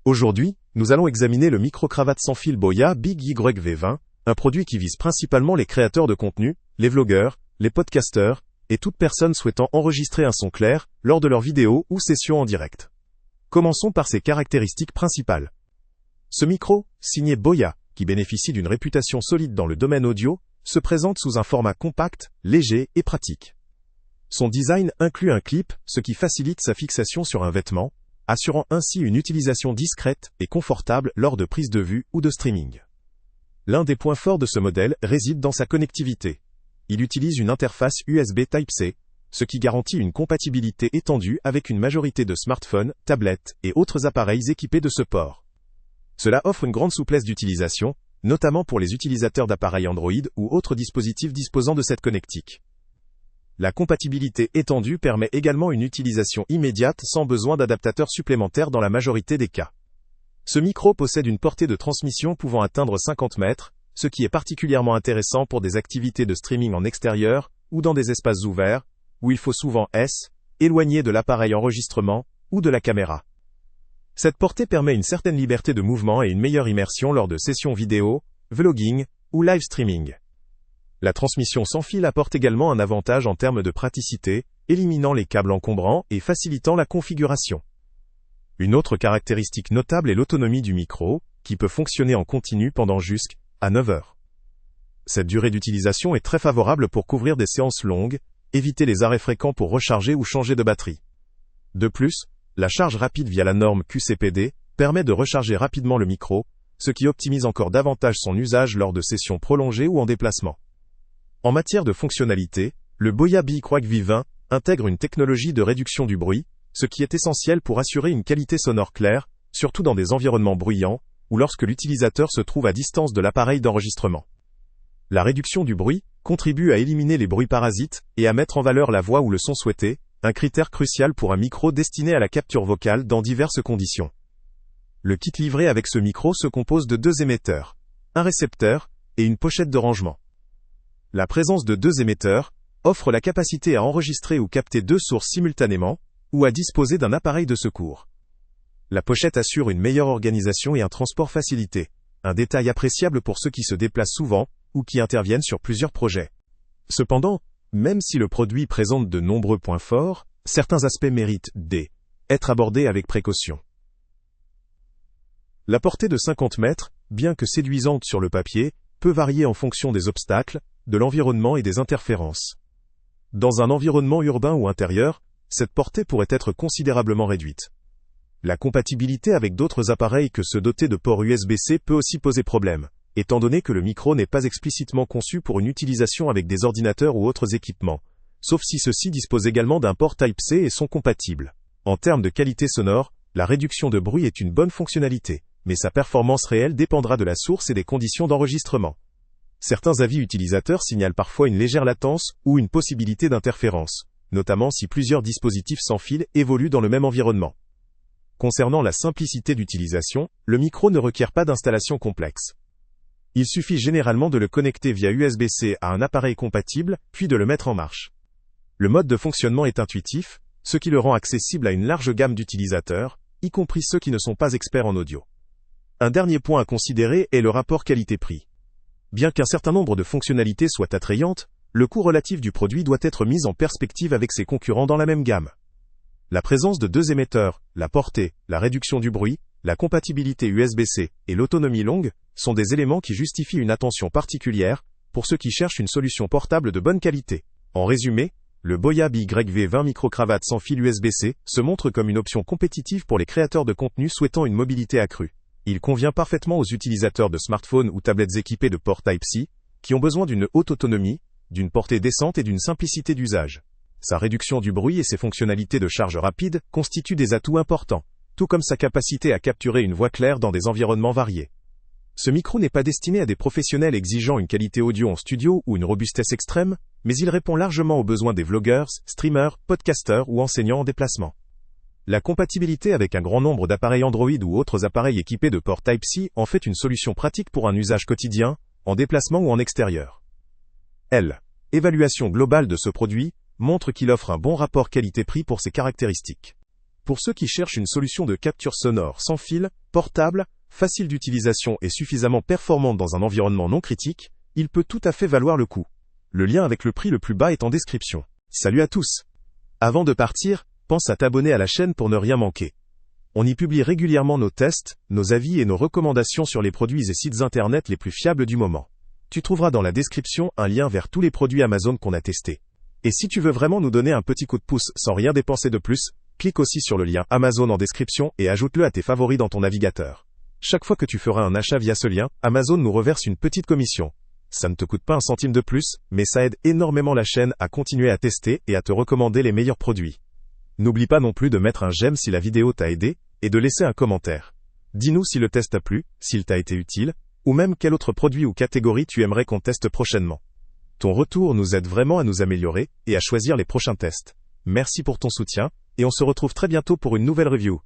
Aujourd'hui, nous allons examiner le micro-cravate sans fil Boya Big YV20, un produit qui vise principalement les créateurs de contenu, les vlogueurs, les podcasteurs, et toute personne souhaitant enregistrer un son clair lors de leurs vidéos ou sessions en direct. Commençons par ses caractéristiques principales. Ce micro, signé Boya, qui bénéficie d'une réputation solide dans le domaine audio, se présente sous un format compact, léger et pratique. Son design inclut un clip, ce qui facilite sa fixation sur un vêtement, assurant ainsi une utilisation discrète et confortable lors de prises de vue ou de streaming. L'un des points forts de ce modèle réside dans sa connectivité. Il utilise une interface USB Type-C, ce qui garantit une compatibilité étendue avec une majorité de smartphones, tablettes et autres appareils équipés de ce port. Cela offre une grande souplesse d'utilisation, notamment pour les utilisateurs d'appareils Android ou autres dispositifs disposant de cette connectique. La compatibilité étendue permet également une utilisation immédiate sans besoin d'adaptateurs supplémentaires dans la majorité des cas. Ce micro possède une portée de transmission pouvant atteindre 50 mètres, ce qui est particulièrement intéressant pour des activités de streaming en extérieur ou dans des espaces ouverts, où il faut souvent éloigner de l'appareil enregistrement ou de la caméra. Cette portée permet une certaine liberté de mouvement et une meilleure immersion lors de sessions vidéo, vlogging ou live streaming. La transmission sans fil apporte également un avantage en termes de praticité, éliminant les câbles encombrants et facilitant la configuration. Une autre caractéristique notable est l'autonomie du micro, qui peut fonctionner en continu pendant jusqu'à 9 heures. Cette durée d'utilisation est très favorable pour couvrir des séances longues, éviter les arrêts fréquents pour recharger ou changer de batterie. De plus, la charge rapide via la norme QCPD permet de recharger rapidement le micro, ce qui optimise encore davantage son usage lors de sessions prolongées ou en déplacement. En matière de fonctionnalité, le Boya Big YV20 intègre une technologie de réduction du bruit, ce qui est essentiel pour assurer une qualité sonore claire, surtout dans des environnements bruyants, ou lorsque l'utilisateur se trouve à distance de l'appareil d'enregistrement. La réduction du bruit contribue à éliminer les bruits parasites et à mettre en valeur la voix ou le son souhaité, un critère crucial pour un micro destiné à la capture vocale dans diverses conditions. Le kit livré avec ce micro se compose de 2 émetteurs, un récepteur et une pochette de rangement. La présence de 2 émetteurs offre la capacité à enregistrer ou capter 2 sources simultanément, ou à disposer d'un appareil de secours. La pochette assure une meilleure organisation et un transport facilité, un détail appréciable pour ceux qui se déplacent souvent, ou qui interviennent sur plusieurs projets. Cependant, même si le produit présente de nombreux points forts, certains aspects méritent d'être abordés avec précaution. La portée de 50 mètres, bien que séduisante sur le papier, peut varier en fonction des obstacles, de l'environnement et des interférences. Dans un environnement urbain ou intérieur, cette portée pourrait être considérablement réduite. La compatibilité avec d'autres appareils que ceux dotés de ports USB-C peut aussi poser problème, étant donné que le micro n'est pas explicitement conçu pour une utilisation avec des ordinateurs ou autres équipements, sauf si ceux-ci disposent également d'un port Type-C et sont compatibles. En termes de qualité sonore, la réduction de bruit est une bonne fonctionnalité, mais sa performance réelle dépendra de la source et des conditions d'enregistrement. Certains avis utilisateurs signalent parfois une légère latence ou une possibilité d'interférence, notamment si plusieurs dispositifs sans fil évoluent dans le même environnement. Concernant la simplicité d'utilisation, le micro ne requiert pas d'installation complexe. Il suffit généralement de le connecter via USB-C à un appareil compatible, puis de le mettre en marche. Le mode de fonctionnement est intuitif, ce qui le rend accessible à une large gamme d'utilisateurs, y compris ceux qui ne sont pas experts en audio. Un dernier point à considérer est le rapport qualité-prix. Bien qu'un certain nombre de fonctionnalités soient attrayantes, le coût relatif du produit doit être mis en perspective avec ses concurrents dans la même gamme. La présence de 2 émetteurs, la portée, la réduction du bruit, la compatibilité USB-C et l'autonomie longue sont des éléments qui justifient une attention particulière pour ceux qui cherchent une solution portable de bonne qualité. En résumé, le Boya Big YV20 micro-cravate sans fil USB-C se montre comme une option compétitive pour les créateurs de contenu souhaitant une mobilité accrue. Il convient parfaitement aux utilisateurs de smartphones ou tablettes équipés de ports Type-C, qui ont besoin d'une haute autonomie, d'une portée décente et d'une simplicité d'usage. Sa réduction du bruit et ses fonctionnalités de charge rapide constituent des atouts importants, tout comme sa capacité à capturer une voix claire dans des environnements variés. Ce micro n'est pas destiné à des professionnels exigeant une qualité audio en studio ou une robustesse extrême, mais il répond largement aux besoins des vlogueurs, streamers, podcasteurs ou enseignants en déplacement. La compatibilité avec un grand nombre d'appareils Android ou autres appareils équipés de ports Type-C en fait une solution pratique pour un usage quotidien, en déplacement ou en extérieur. Évaluation globale de ce produit montre qu'il offre un bon rapport qualité-prix pour ses caractéristiques. Pour ceux qui cherchent une solution de capture sonore sans fil, portable, facile d'utilisation et suffisamment performante dans un environnement non critique, il peut tout à fait valoir le coup. Le lien avec le prix le plus bas est en description. Salut à tous! Avant de partir, pense à t'abonner à la chaîne pour ne rien manquer. On y publie régulièrement nos tests, nos avis et nos recommandations sur les produits et sites internet les plus fiables du moment. Tu trouveras dans la description un lien vers tous les produits Amazon qu'on a testés. Et si tu veux vraiment nous donner un petit coup de pouce sans rien dépenser de plus, clique aussi sur le lien Amazon en description et ajoute-le à tes favoris dans ton navigateur. Chaque fois que tu feras un achat via ce lien, Amazon nous reverse une petite commission. Ça ne te coûte pas un centime de plus, mais ça aide énormément la chaîne à continuer à tester et à te recommander les meilleurs produits. N'oublie pas non plus de mettre un j'aime si la vidéo t'a aidé, et de laisser un commentaire. Dis-nous si le test t'a plu, s'il t'a été utile, ou même quel autre produit ou catégorie tu aimerais qu'on teste prochainement. Ton retour nous aide vraiment à nous améliorer, et à choisir les prochains tests. Merci pour ton soutien, et on se retrouve très bientôt pour une nouvelle review.